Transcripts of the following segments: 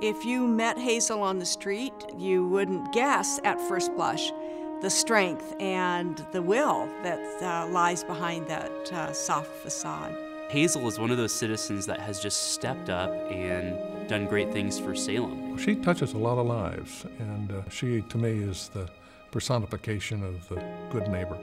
If you met Hazel on the street, you wouldn't guess at first blush the strength and the will that lies behind that soft facade. Hazel is one of those citizens that has just stepped up and done great things for Salem. She touches a lot of lives, and she, to me, is the personification of the good neighbor.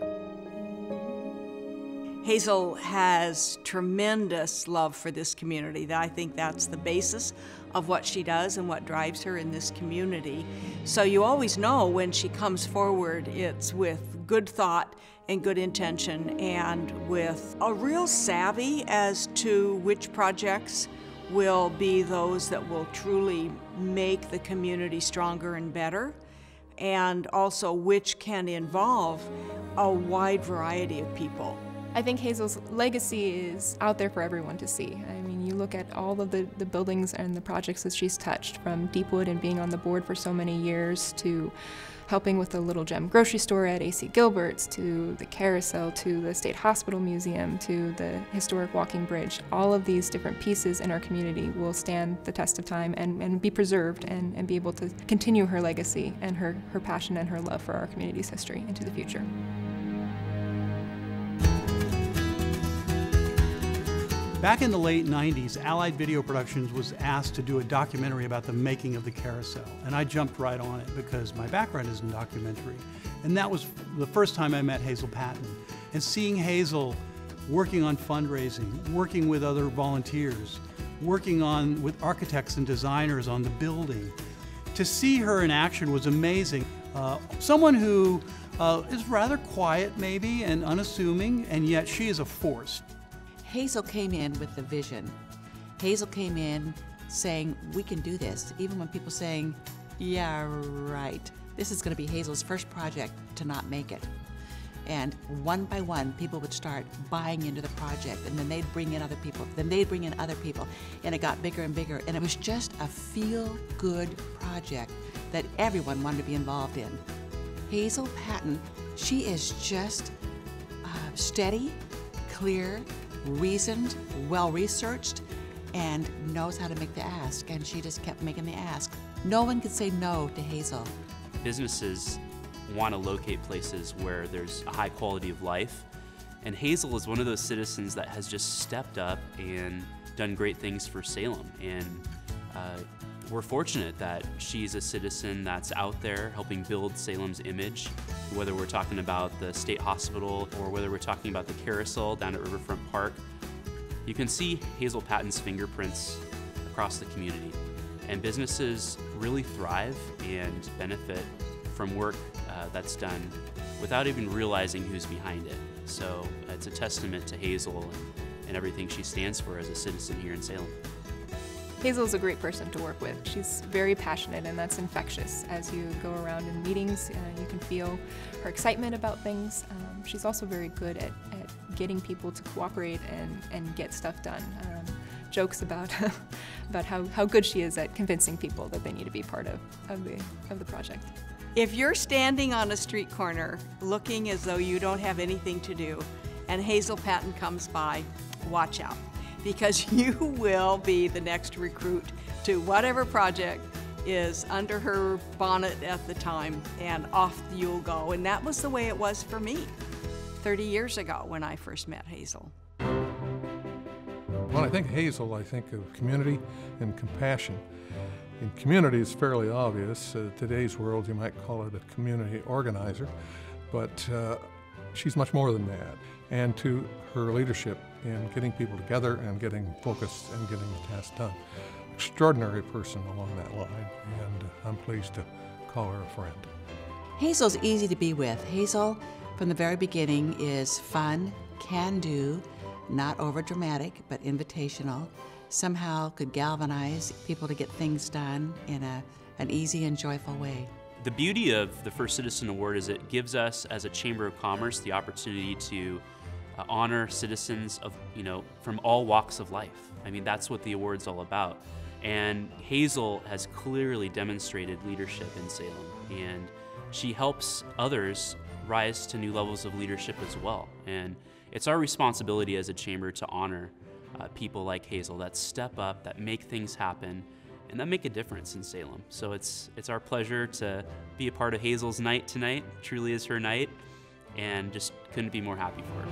Hazel has tremendous love for this community. I think that's the basis of what she does and what drives her in this community. So you always know when she comes forward, it's with good thought and good intention and with a real savvy as to which projects will be those that will truly make the community stronger and better, and also which can involve a wide variety of people. I think Hazel's legacy is out there for everyone to see. I mean, you look at all of the buildings and the projects that she's touched, from Deepwood and being on the board for so many years, to helping with the Little Gem grocery store at A.C. Gilbert's, to the Carousel, to the State Hospital Museum, to the historic walking bridge. All of these different pieces in our community will stand the test of time and be preserved and be able to continue her legacy and her passion and her love for our community's history into the future. Back in the late 90s, Allied Video Productions was asked to do a documentary about the making of the Carousel, and I jumped right on it because my background is in documentary. And that was the first time I met Hazel Patton. And seeing Hazel working on fundraising, working with other volunteers, working with architects and designers on the building, to see her in action was amazing. Someone who is rather quiet maybe and unassuming, and yet she is a force. Hazel came in with the vision. Hazel came in saying, we can do this, even when people saying, yeah, right. This is going to be Hazel's first project to not make it. And one by one, people would start buying into the project, and then they'd bring in other people, then they'd bring in other people, and it got bigger and bigger, and it was just a feel-good project that everyone wanted to be involved in. Hazel Patton, she is just steady, clear, reasoned, well-researched, and knows how to make the ask, and she just kept making the ask. No one could say no to Hazel. Businesses want to locate places where there's a high quality of life, and Hazel is one of those citizens that has just stepped up and done great things for Salem. And we're fortunate that she's a citizen that's out there helping build Salem's image, whether we're talking about the State Hospital or whether we're talking about the Carousel down at Riverfront Park. You can see Hazel Patton's fingerprints across the community, and businesses really thrive and benefit from work that's done without even realizing who's behind it. So it's a testament to Hazel and everything she stands for as a citizen here in Salem. Hazel's a great person to work with. She's very passionate, and that's infectious. As you go around in meetings, you can feel her excitement about things. She's also very good at getting people to cooperate and get stuff done. Jokes about how good she is at convincing people that they need to be part of the project. If you're standing on a street corner looking as though you don't have anything to do, and Hazel Patton comes by, watch out, because you will be the next recruit to whatever project is under her bonnet at the time, and off you'll go. And that was the way it was for me 30 years ago when I first met Hazel. When I think Hazel, I think of community and compassion. And community is fairly obvious. Today's world, you might call it a community organizer, but she's much more than that. And to her leadership in getting people together and getting focused and getting the task done. Extraordinary person along that line, and I'm pleased to call her a friend. Hazel's easy to be with. Hazel, from the very beginning, is fun, can-do, not over-dramatic, but invitational. Somehow could galvanize people to get things done in an easy and joyful way. The beauty of the First Citizen Award is it gives us, as a Chamber of Commerce, the opportunity to honor citizens from all walks of life. I mean, that's what the award's all about. And Hazel has clearly demonstrated leadership in Salem, and she helps others rise to new levels of leadership as well. And it's our responsibility as a chamber to honor people like Hazel that step up, that make things happen, and that make a difference in Salem. So it's our pleasure to be a part of Hazel's night tonight. Truly is her night, and just couldn't be more happy for her.